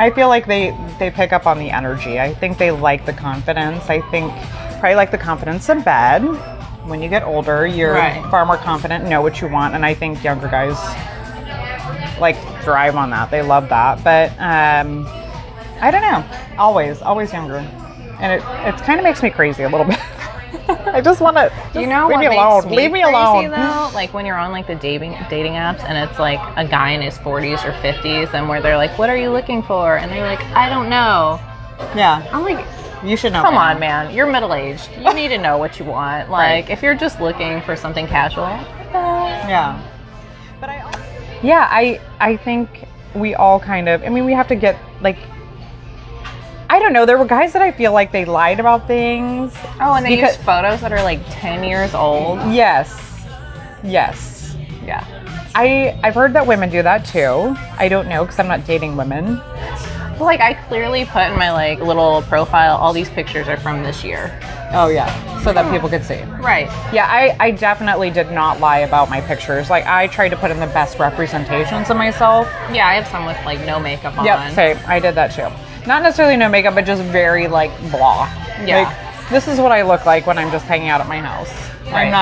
I feel like they pick up on the energy. I think they like the confidence. I think probably like the confidence in bed. When you get older, you're far more confident, know what you want, and I think younger guys like thrive on that. They love that. But I don't know. Always younger. And it kind of makes me crazy a little bit. I just want to leave me alone. Leave me alone. Though? Like when you're on like the dating apps and it's like a guy in his 40s or 50s and where they're like, what are you looking for? And they're like, I don't know. Yeah. I'm like, you should know. Come on, man. You're middle-aged. You need to know what you want. Like if you're just looking for something casual. Yeah. But I think we all kind of, I mean, we have to get like, I don't know. There were guys that I feel like they lied about things. Oh, and they use photos that are like 10 years old. Yes. Yeah. I've heard that women do that too. I don't know because I'm not dating women. But like I clearly put in my like little profile, all these pictures are from this year. Oh yeah, so that people could see. Right. Yeah, I definitely did not lie about my pictures. Like I tried to put in the best representations of myself. Yeah, I have some with like no makeup on. Yep, same. I did that too. Not necessarily no makeup, but just very like blah. Yeah. Like, this is what I look like when I'm just hanging out at my house. Right.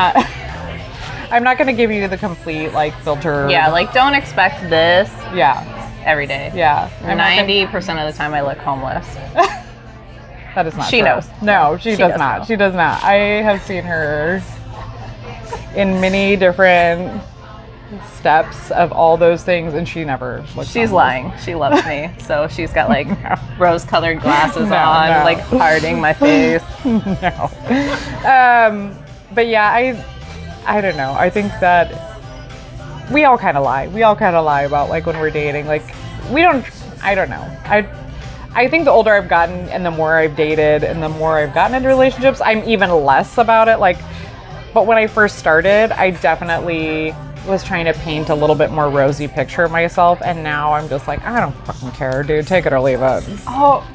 I'm not gonna give you the complete like filter. Yeah, like don't expect this. Yeah. Every day. Yeah. 90% of the time I look homeless. That is not She true. knows. No, she does not. Know. She does not. I have seen her in many different steps of all those things, and she never looks She's homeless. lying. She loves me. So she's got like rose-colored glasses on, like parting my face. No. But yeah, I don't know. I think that we all kind of lie. We all kind of lie about like when we're dating. Like I don't know. I think the older I've gotten and the more I've dated and the more I've gotten into relationships, I'm even less about it. Like, but when I first started, I definitely was trying to paint a little bit more rosy picture of myself. And now I'm just like, I don't fucking care, dude. Take it or leave it. Oh,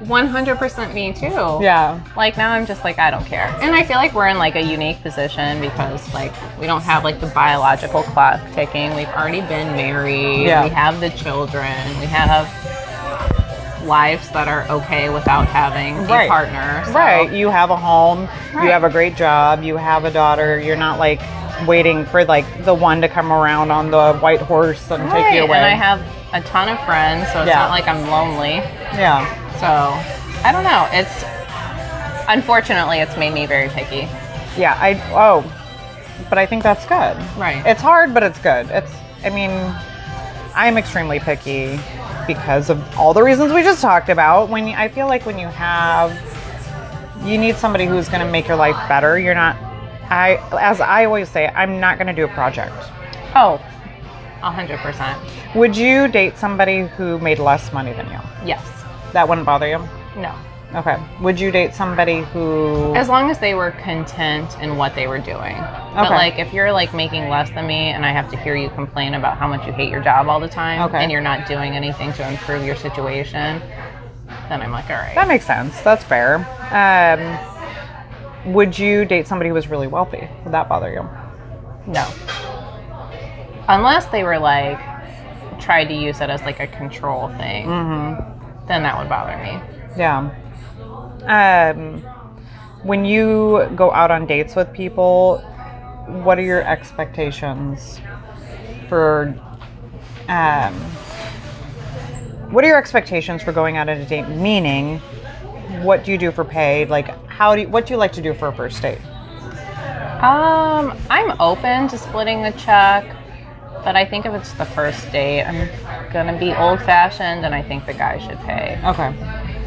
100% me too. Yeah. Like now I'm just like, I don't care. And I feel like we're in like a unique position because like we don't have like the biological clock ticking. We've already been married. Yeah. We have the children. We have lives that are okay without having a partner. So. Right. You have a home. Right. You have a great job. You have a daughter. You're not like waiting for like the one to come around on the white horse and take you away. And I have a ton of friends, so it's not like I'm lonely. Yeah. So, I don't know. Unfortunately, it's made me very picky. Yeah, but I think that's good. Right. It's hard, but it's good. I'm extremely picky because of all the reasons we just talked about. I feel like when you need somebody who's going to make your life better. As I always say, I'm not going to do a project. Oh, 100%. Would you date somebody who made less money than you? Yes. That wouldn't bother you? No. Okay. Would you date somebody who... As long as they were content in what they were doing. But like if you're like making less than me and I have to hear you complain about how much you hate your job all the time and you're not doing anything to improve your situation, then I'm like, all right. That makes sense. That's fair. Would you date somebody who was really wealthy? Would that bother you? No. Unless they were like, tried to use it as like a control thing. Mm-hmm. Then that would bother me. Yeah. When you go out on dates with people, what are your expectations for what are your expectations for going out on a date? Meaning, what do you do for pay? Like, what do you like to do for a first date? I'm open to splitting the check. But I think if it's the first date, I'm going to be old-fashioned, and I think the guy should pay. Okay.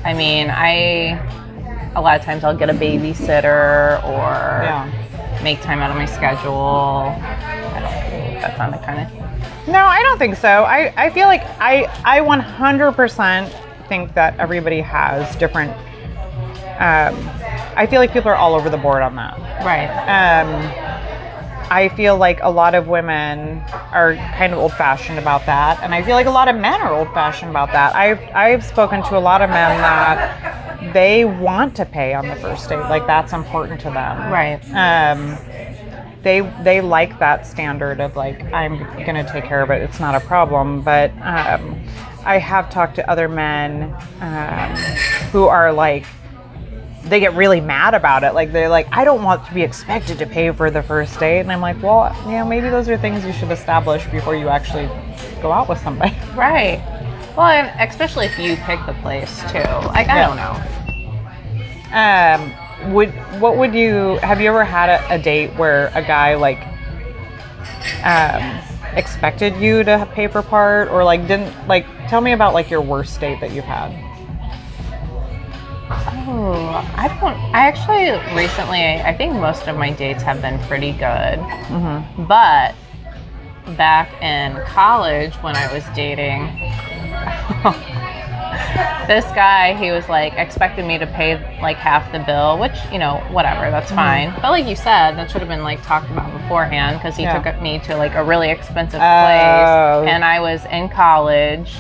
I mean, a lot of times I'll get a babysitter or make time out of my schedule. I don't think that's not the kind of... No, I don't think so. I feel like I 100% think that everybody has different... I feel like people are all over the board on that. Right. I feel like a lot of women are kind of old-fashioned about that, and I feel like a lot of men are old-fashioned about that. I've spoken to a lot of men that they want to pay on the first date, like that's important to them. Right. They like that standard of like, I'm gonna take care of it, it's not a problem. But I have talked to other men who are like, they get really mad about it. Like, they're like, I don't want to be expected to pay for the first date. And I'm like, well, maybe those are things you should establish before you actually go out with somebody. Right. Well, and especially if you pick the place too. Like, I don't know. Have you ever had a date where a guy like expected you to pay for part, or like didn't, like, tell me about like your worst date that you've had? Oh, I actually recently, I think most of my dates have been pretty good. Mm-hmm. But back in college when I was dating, this guy, he was like expected me to pay like half the bill, which, whatever, that's fine. But like you said, that should have been like talked about beforehand, because he took me to like a really expensive place, and I was in college.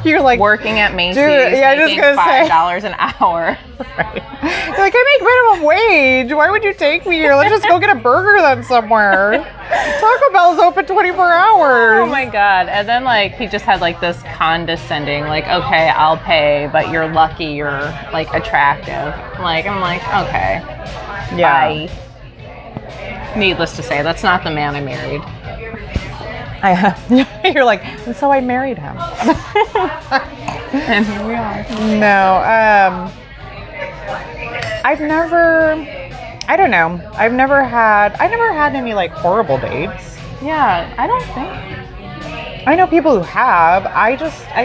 You're like working at Macy's, making $5 an hour. Right. You're like, I make minimum wage. Why would you take me here? Let's just go get a burger then somewhere. Taco Bell's open 24 hours. Oh my God. And then like he just had like this condescending, like, okay, I'll pay, but you're lucky you're like attractive. Like, I'm like, okay. Yeah. Bye. Needless to say, that's not the man I married. You're like, and so I married him. And here we are. No, I've never had any like horrible dates. Yeah, I don't think. I know people who have. I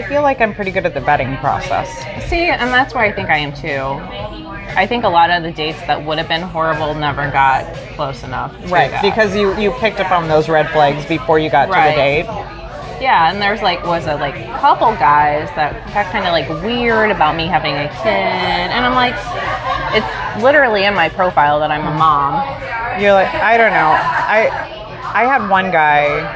feel like I'm pretty good at the vetting process. See, and that's where I think I am too. I think a lot of the dates that would have been horrible never got close enough. Right, because you picked up on those red flags before you got to the date. Yeah, and there's like a couple guys that got kind of like weird about me having a kid, and I'm like, it's literally in my profile that I'm a mom. You're like, I don't know. I had one guy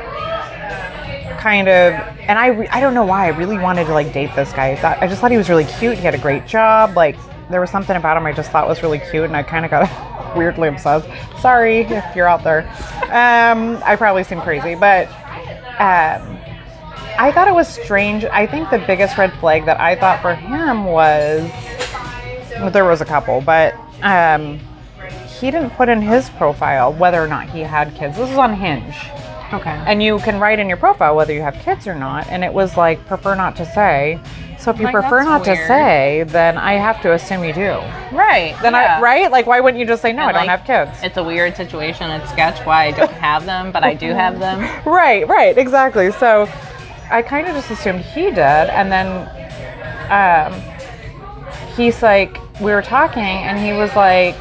kind of, and I don't know why I really wanted to like date this guy. I just thought he was really cute. He had a great job. Like, there was something about him I just thought was really cute, and I kind of got weirdly obsessed. Sorry if you're out there. I probably seem crazy, but I thought it was strange. I think the biggest red flag that I thought for him was, well, there was a couple, but he didn't put in his profile whether or not he had kids. This was on Hinge. Okay. And you can write in your profile whether you have kids or not, and it was like, prefer not to say. So if you prefer not to say, then I have to assume you do. Right. Then right? Like, why wouldn't you just say, no, I don't have kids? It's a weird situation. It's sketch why I don't have them, but I do have them. Right, exactly. So I kind of just assumed he did. And then he's like, we were talking, and he was like,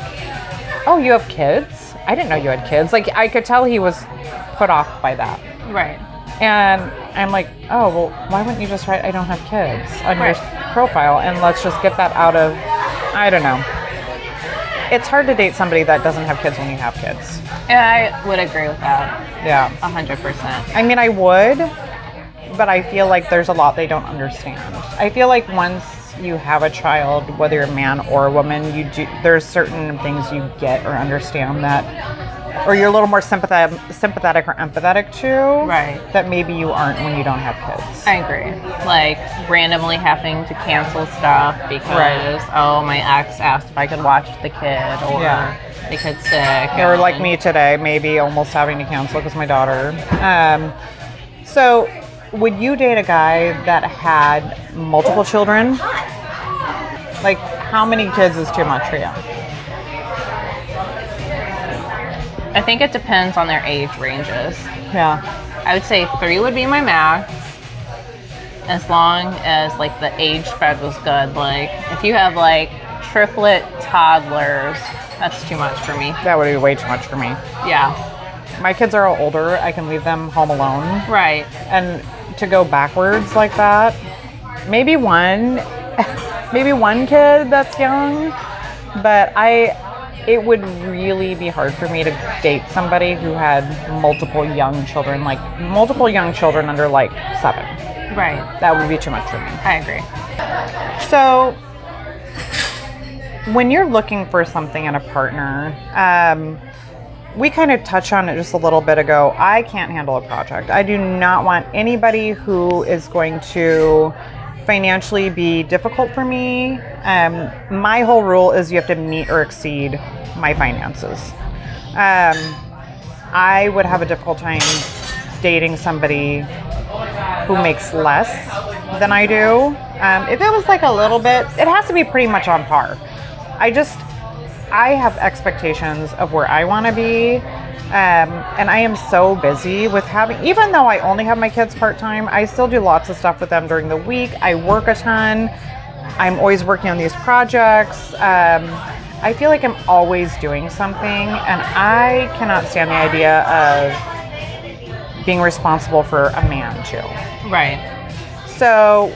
oh, you have kids? I didn't know you had kids. Like, I could tell he was put off by that. Right. And I'm like, oh, well, why wouldn't you just write, I don't have kids on your profile, and let's just get that out of, I don't know. It's hard to date somebody that doesn't have kids when you have kids. Yeah, I would agree with that. Yeah. 100%. I mean, I would, but I feel like there's a lot they don't understand. I feel like once you have a child, whether you're a man or a woman, there's certain things you get or understand that, or you're a little more sympathetic or empathetic to, right, that maybe you aren't when you don't have kids. I agree. Like randomly having to cancel stuff because, oh, my ex asked if I could watch the kid, or the kid's sick. Or like me today, maybe almost having to cancel because my daughter. So would you date a guy that had multiple children? Like, how many kids is too much for you? I think it depends on their age ranges. Yeah. I would say 3 would be my max, as long as like the age spread was good. Like if you have like triplet toddlers, that's too much for me. That would be way too much for me. Yeah. My kids are all older. I can leave them home alone. Right. And to go backwards like that, maybe one kid that's young, but it would really be hard for me to date somebody who had multiple young children under like 7. Right. That would be too much for me. I agree. So when you're looking for something in a partner, we kind of touched on it just a little bit ago. I can't handle a project. I do not want anybody who is going to financially be difficult for me. My whole rule is you have to meet or exceed my finances. I would have a difficult time dating somebody who makes less than I do. If it was like a little bit, it has to be pretty much on par. I have expectations of where I want to be. And I am so busy with even though I only have my kids part-time, I still do lots of stuff with them during the week. I work a ton. I'm always working on these projects. I feel like I'm always doing something, and I cannot stand the idea of being responsible for a man too. Right. So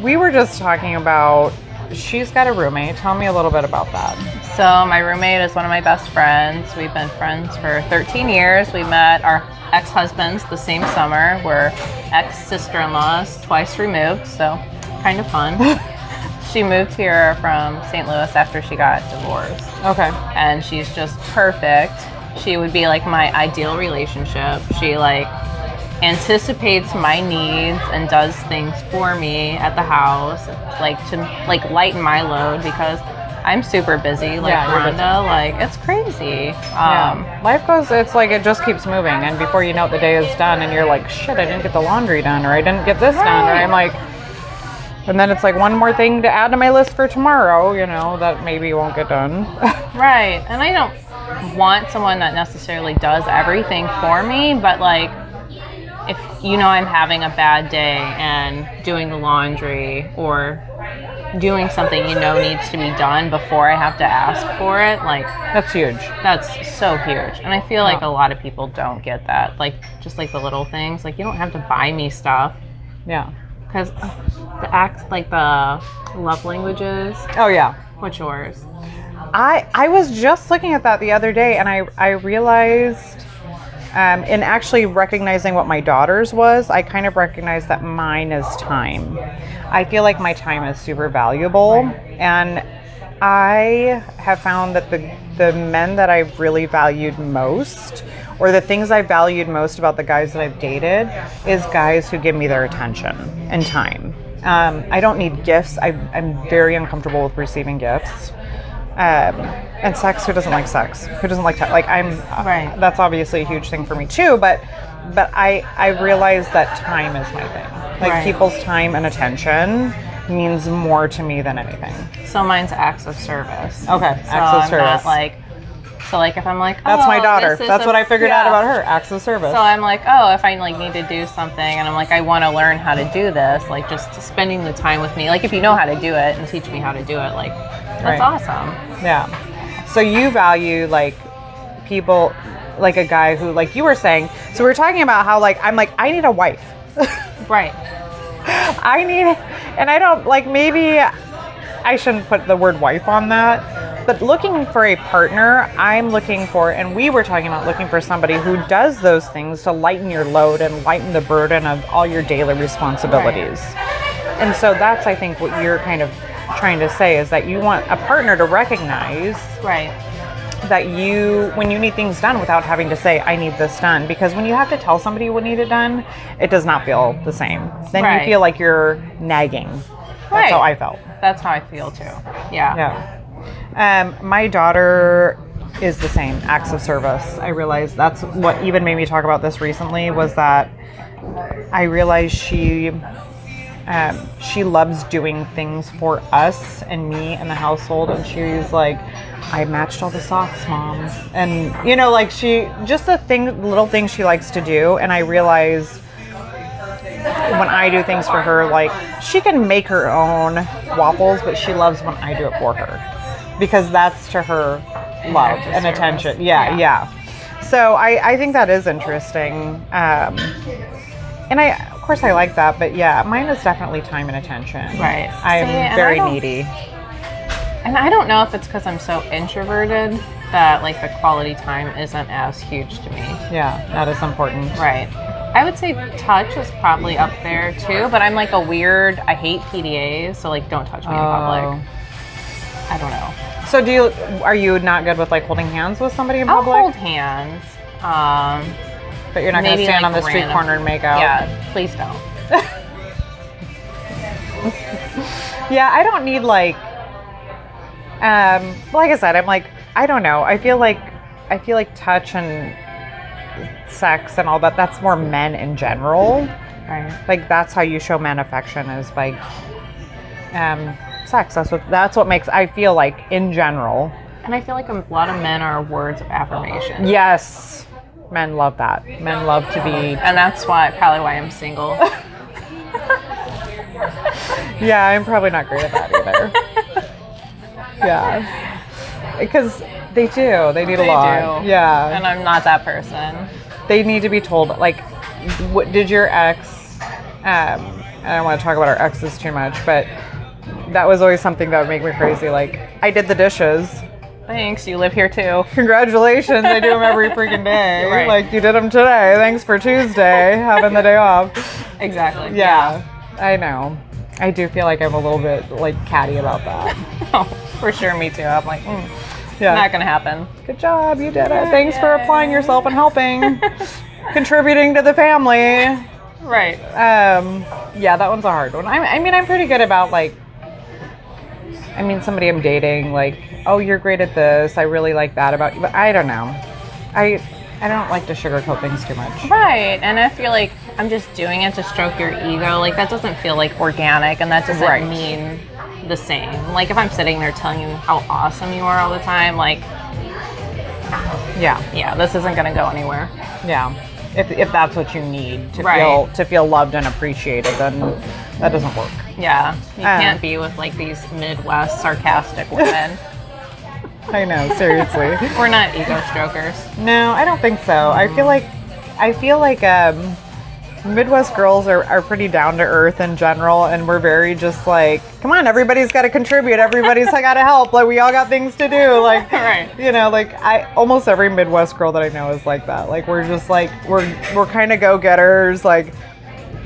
we were just talking about, she's got a roommate. Tell me a little bit about that. So my roommate is one of my best friends. We've been friends for 13 years. We met our ex-husbands the same summer. We're ex-sister-in-laws, twice removed, so kind of fun. She moved here from St. Louis after she got divorced. Okay. And she's just perfect. She would be like my ideal relationship. She like anticipates my needs and does things for me at the house, like to like lighten my load because I'm super busy. Like Rhonda, like it's crazy. Life goes, it's like it just keeps moving, and before you know it, the day is done, and you're like, shit, I didn't get the laundry done, or I didn't get this done, or I'm like, and then it's like one more thing to add to my list for tomorrow, you know, that maybe won't get done. Right. And I don't want someone that necessarily does everything for me, but like, if you know I'm having a bad day and doing the laundry or doing something you know needs to be done before I have to ask for it, like that's huge. That's so huge. And I feel like a lot of people don't get that. Like just like the little things, like you don't have to buy me stuff. Yeah. Because the acts, like the love languages. Oh yeah. What's yours? I was just looking at that the other day, and I realized in actually recognizing what my daughter's was, I kind of recognized that mine is time. I feel like my time is super valuable, and I have found that the men that I've really valued most, or the things I valued most about the guys that I've dated, is guys who give me their attention and time. I don't need gifts. I'm very uncomfortable with receiving gifts. And sex, who doesn't like sex? Who doesn't like right. That's obviously a huge thing for me too, but I realize that time is my thing. Like people's time and attention means more to me than anything. So mine's acts of service. Okay, so acts of service. So like if I'm like, that's my daughter. That's what I figured out about her, acts of service. So I'm like, oh, if I like need to do something and I'm like, I want to learn how to do this, like just spending the time with me. Like if you know how to do it and teach me how to do it, like that's awesome. Yeah. So you value like people, like a guy who, like you were saying, so we were talking about how like, I'm like, I need a wife. Right. I need, and I don't, like maybe I shouldn't put the word wife on that, but looking for a partner, I'm looking for, and we were talking about looking for somebody who does those things to lighten your load and lighten the burden of all your daily responsibilities. Right. And so that's, I think, what you're kind of trying to say is that you want a partner to recognize that you, when you need things done without having to say, I need this done, because when you have to tell somebody you need it done, it does not feel the same. Then you feel like you're nagging. That's how I felt. That's how I feel too. Yeah. My daughter is the same, acts of service. I realized that's what even made me talk about this recently, was that I realized she loves doing things for us and me and the household, and she's like, I matched all the socks, Mom. And you know, like she, just little things she likes to do. And I realize when I do things for her, like she can make her own waffles, but she loves when I do it for her, because that's to her love and attention. Yeah. So I think that is interesting. And of course I like that, but yeah, mine is definitely time and attention. Right. I'm very needy. And I don't know if it's because I'm so introverted that like the quality time isn't as huge to me. Yeah, that is important. Right. I would say touch is probably up there too, but I'm like I hate PDAs, so like don't touch me in public. I don't know. So are you not good with like holding hands with somebody in I'll public? hold hands. But you're not going to stand on the street corner and make out? Yeah, please don't. Yeah, I don't need like I said, I'm like, I don't know. I feel like touch and sex and all that, that's more men in general. Right. Like that's how you show men affection is like sex. That's what makes, I feel like, in general. And I feel like a lot of men are words of affirmation. Yes. Men love that. Men love to be. And that's probably why I'm single. Yeah, I'm probably not great at that either. Yeah. Because they do. They need a lot. Do. Yeah. And I'm not that person. They need to be told, like, what did your ex, I don't want to talk about our exes too much, but that was always something that would make me crazy. Like, I did the dishes. Thanks, you live here too. Congratulations, I do them every freaking day. Right. Like, you did them today. Thanks for Tuesday, having the day off. Exactly. Yeah, I know. I do feel like I'm a little bit, like, catty about that. Oh, for sure, me too. I'm like, Yeah. not gonna happen. Good job, you did it. Thanks for applying yourself and helping. Contributing to the family. Right. Yeah, that one's a hard one. I mean, I'm pretty good about, like, somebody I'm dating, like, oh, you're great at this. I really like that about you. But I don't know. I don't like to sugarcoat things too much. Right. And I feel like I'm just doing it to stroke your ego. Like, that doesn't feel like organic, and that doesn't mean the same. Like, if I'm sitting there telling you how awesome you are all the time, like, yeah, this isn't going to go anywhere. Yeah. If that's what you need to feel loved and appreciated, then that doesn't work. Yeah. You can't be with like these Midwest sarcastic women. I know, seriously. We're not ego strokers. No, I don't think so. I feel like Midwest girls are pretty down to earth in general, and we're very just like, come on, everybody's got to contribute, everybody's got to help, like we all got things to do, like, right. You know, like almost every Midwest girl that I know is like that. Like we're just like we're kind of go-getters. Like,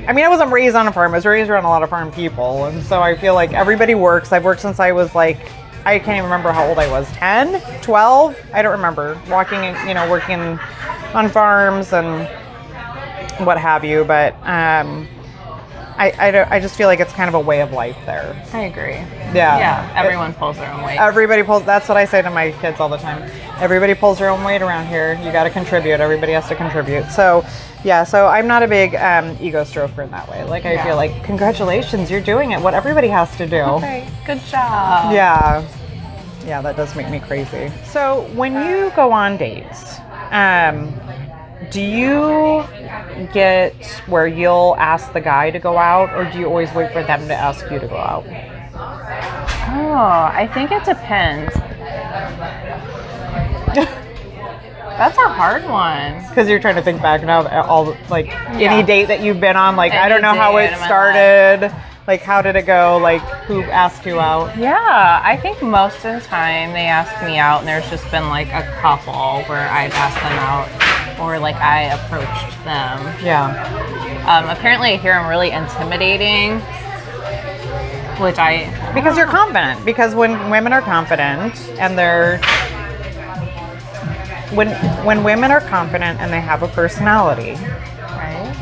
I mean, I wasn't raised on a farm. I was raised around a lot of farm people, and so I feel like everybody works. I've worked since I was like, I can't even remember how old I was, 10, 12, I don't remember, working on farms and what have you, but I just feel like it's kind of a way of life there. I agree. Yeah, everyone pulls their own weight. That's what I say to my kids all the time. Everybody pulls their own weight around here. You got to contribute. Everybody has to contribute. So so I'm not a big ego stroker in that way. Like, I feel like, congratulations, you're doing it, what everybody has to do. Okay, good job. Yeah, that does make me crazy. So when you go on dates, do you get where you'll ask the guy to go out, or do you always wait for them to ask you to go out? Oh, I think it depends. That's a hard one. Because you're trying to think back now, any date that you've been on, like, I don't know how it started, like, how did it go, like, who asked you out? Yeah, I think most of the time they ask me out, and there's just been, like, a couple where I've asked them out, or, like, I approached them. Yeah. Apparently I hear I'm really intimidating, because you're confident. Because when women are confident and when women are confident and they have a personality, right?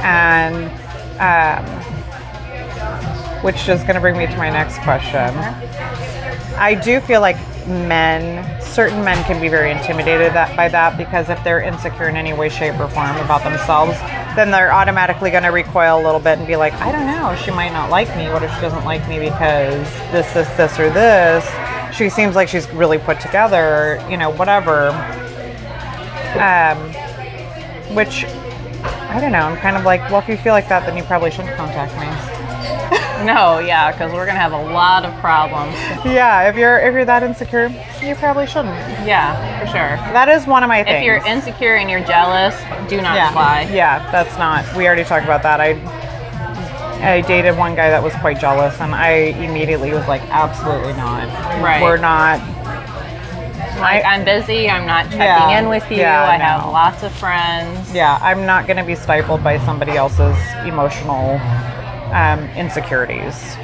And which is going to bring me to my next question. I do feel like certain men can be very intimidated by that, because if they're insecure in any way, shape, or form about themselves, then they're automatically going to recoil a little bit and be like, I don't know, she might not like me. What if she doesn't like me because this, or this? She seems like she's really put together, whatever. Which, I don't know, I'm kind of like, well, if you feel like that, then you probably shouldn't contact me. No, yeah, because we're gonna have a lot of problems. Yeah, if you're that insecure, you probably shouldn't. Yeah, for sure. That is one of my things. If you're insecure and you're jealous, do not fly. Yeah, that's not. We already talked about that. I dated one guy that was quite jealous, and I immediately was like, absolutely not. Right. We're not. Like, I'm busy. I'm not checking in with you. I have lots of friends. Yeah, I'm not going to be stifled by somebody else's emotional insecurities.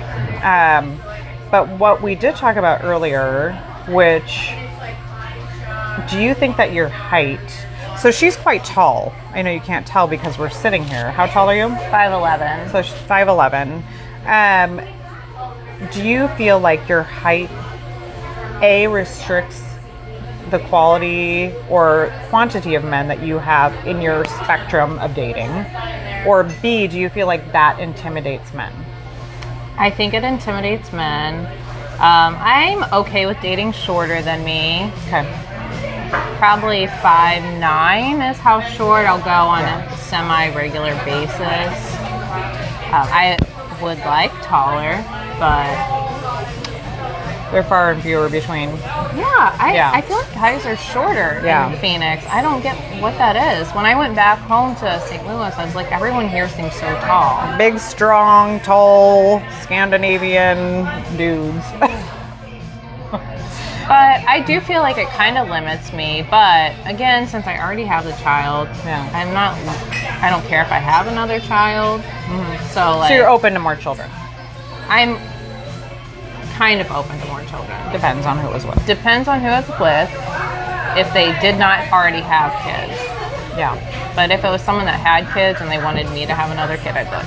But what we did talk about earlier, which, do you think that your height, so she's quite tall. I know you can't tell because we're sitting here. How tall are you? 5'11". So she's 5'11". Do you feel like your height, A, restricts the quality or quantity of men that you have in your spectrum of dating? Or B, do you feel like that intimidates men? I think it intimidates men. I'm okay with dating shorter than me. Okay. Probably 5'9" is how short I'll go on a semi-regular basis. I would like taller, but they're far and fewer between. I feel like guys are shorter in Phoenix. I don't get what that is. When I went back home to St. Louis, I was like, everyone here seems so tall. Big, strong, tall, Scandinavian dudes. But I do feel like it kind of limits me. But again, since I already have the child, I don't care if I have another child. Mm-hmm. So you're open to more children? I'm kind of open to more children. Depends on who it was with. Depends on who it's with. If they did not already have kids. Yeah. But if it was someone that had kids and they wanted me to have another kid, I'd go.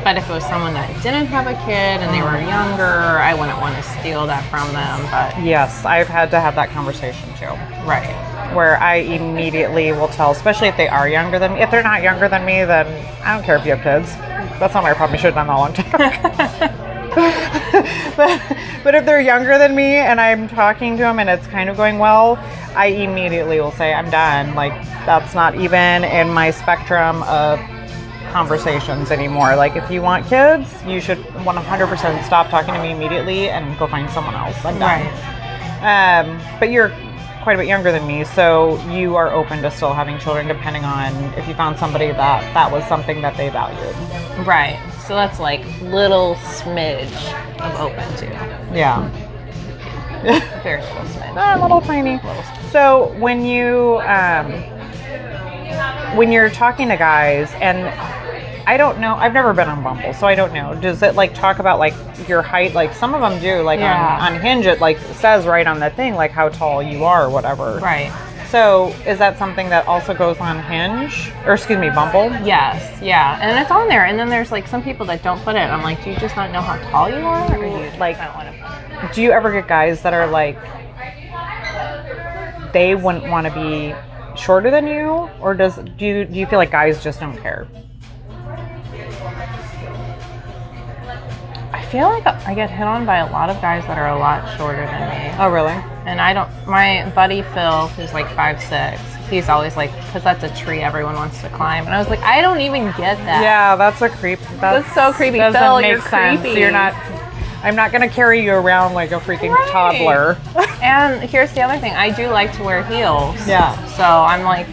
But if it was someone that didn't have a kid and they were younger, I wouldn't want to steal that from them. But yes, I've had to have that conversation too. Right. Where I immediately will tell, especially if they are younger than me. If they're not younger than me, then I don't care if you have kids. That's not my problem. I should have done that a long time. but if they're younger than me and I'm talking to them and it's kind of going well, I immediately will say, I'm done. Like, that's not even in my spectrum of conversations anymore. Like, if you want kids, you should 100% stop talking to me immediately and go find someone else. I'm done. Right. But you're quite a bit younger than me, so you are open to still having children depending on if you found somebody that was something that they valued. Right. So that's like little smidge of open to. Yeah. Very little smidge. A little tiny. So when you're talking to guys, and I don't know, I've never been on Bumble, so I don't know. Does it like talk about like your height? Like some of them do, like on Hinge, it like says right on the thing, like how tall you are or whatever. Right. So is that something that also goes on Hinge? Or excuse me, Bumble? Yes, yeah. And it's on there. And then there's like some people that don't put it. I'm like, do you just not know how tall you are? Or do you like, not want to put it? Do you ever get guys that are like, they wouldn't want to be shorter than you? Or do you feel like guys just don't care? I feel like I get hit on by a lot of guys that are a lot shorter than me. Oh, really? And my buddy Phil, who's like 5'6", he's always like, because that's a tree everyone wants to climb. And I was like, I don't even get that. Yeah, that's a creep. That's so creepy. Doesn't Phil, make you're sense. creepy. I'm not going to carry you around like a freaking toddler. And here's the other thing. I do like to wear heels. Yeah. So I'm like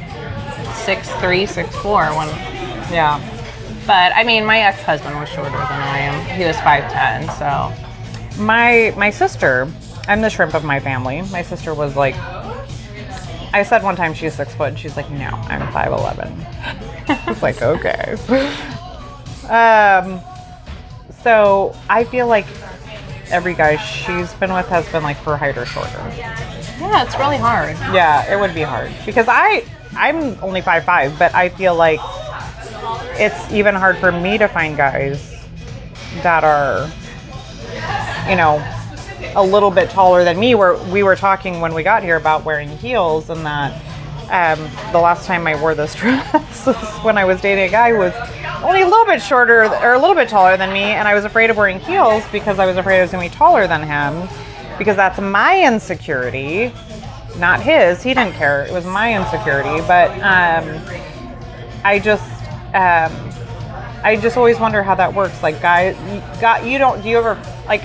6'3", 6'4". Yeah. But I mean, my ex-husband was shorter than I am. He was 5'10", so. My sister, I'm the shrimp of my family. My sister was like, I said one time she's 6 foot, and she's like, no, I'm 5'11". I was like, okay. So I feel like every guy she's been with has been like for height or shorter. Yeah, it's really hard. Yeah, it would be hard because I'm only 5'5", but I feel like it's even hard for me to find guys that are, you know, a little bit taller than me. Where we were talking when we got here about wearing heels, and that the last time I wore this dress when I was dating a guy who was only a little bit shorter or a little bit taller than me, and I was afraid of wearing heels because I was afraid I was going to be taller than him, because that's my insecurity, not his. He didn't care. It was my insecurity, but I just always wonder how that works. Like guys, do you ever, like,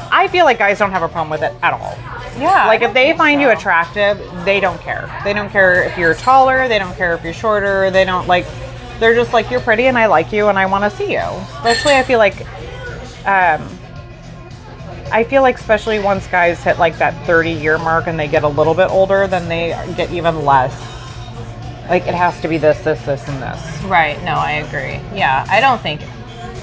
I feel like guys don't have a problem with it at all. Yeah. Like if they find you attractive, they don't care. They don't care if you're taller, they don't care if you're shorter, they don't like, they're just like, you're pretty and I like you and I want to see you. Especially I feel like especially once guys hit like that 30-year mark and they get a little bit older, then they get even less. Like, it has to be this, and this. Right. No, I agree. Yeah, I don't think...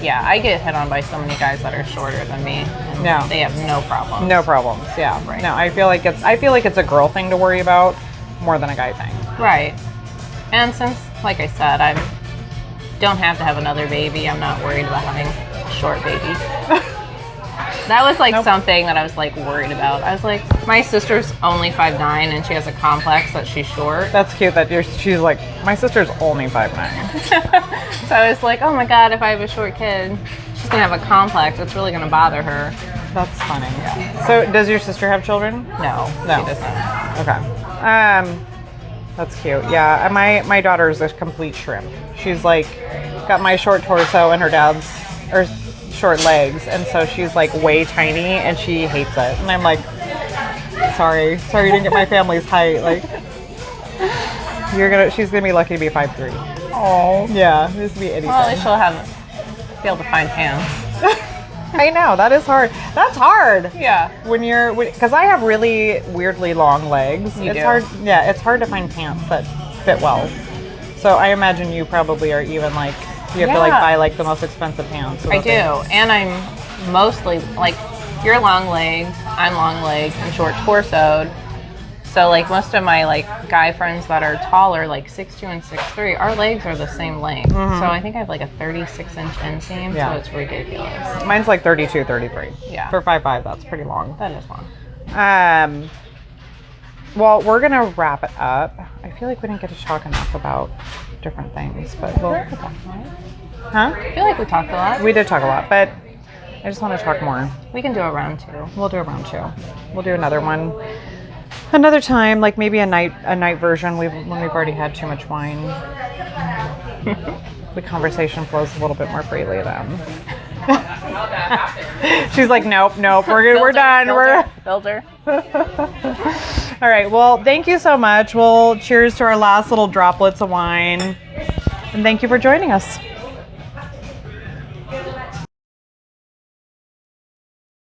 Yeah, I get hit on by so many guys that are shorter than me. Yeah. they have no problem. No problems. Yeah. Right. No, I feel like it's a girl thing to worry about more than a guy thing. Right. And since, like I said, I don't have to have another baby, I'm not worried about having a short baby. That was like something that I was like worried about. I was like, my sister's only 5'9" and she has a complex that she's short. That's cute that she's like, my sister's only 5'9". So I was like, oh my God, if I have a short kid, she's gonna have a complex. It's really gonna bother her. That's funny. Yeah. So does your sister have children? No, she doesn't. Okay. That's cute. Yeah, my daughter is a complete shrimp. She's like got my short torso and her dad's short legs, and so she's like way tiny and she hates it. And I'm like, sorry you didn't get my family's height. Like, she's gonna be lucky to be 5'3". Oh yeah, this would be anything. Well, at least she'll be able to find pants. I know, that is hard. That's hard. Yeah. Because I have really weirdly long legs. You do. Hard. Yeah, it's hard to find pants that fit well. So I imagine you probably are even like, you have to like buy like the most expensive pants. I do. And I'm mostly like, you're long legged, I'm long legged and short torsoed. So like most of my like guy friends that are taller, like 6'2" and 6'3", our legs are the same length. Mm-hmm. So I think I have like a 36-inch inseam, so it's ridiculous. Mine's like 32, 33. Yeah. For 5'5", that's pretty long. That is long. Well, we're gonna wrap it up. I feel like we didn't get to talk enough about different things, but I feel like we talked a lot. We did talk a lot, but I just want to talk more. We can do a round 2. We'll do a round 2. We'll do another one. Another time, like maybe a night version when we've already had too much wine. The conversation flows a little bit more freely then. She's like, nope, we're done. Filter. All right, well, thank you so much. We'll cheers to our last little droplets of wine. And thank you for joining us.